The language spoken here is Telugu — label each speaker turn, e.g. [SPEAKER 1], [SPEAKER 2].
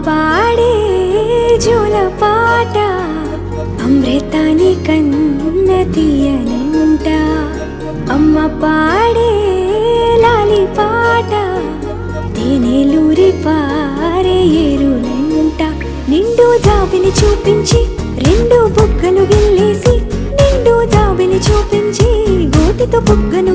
[SPEAKER 1] పాడే జోల పాట అమృతాని కన్న తీయనంట. అమ్మ పాడే లాలి పాట తేనెలూరి పారే ఏరులంట. నిండు జాబిని చూపించి రెండు బుగ్గలు గిల్లేసి, నిండు జాబిని చూపించి గోటితో బుగ్గను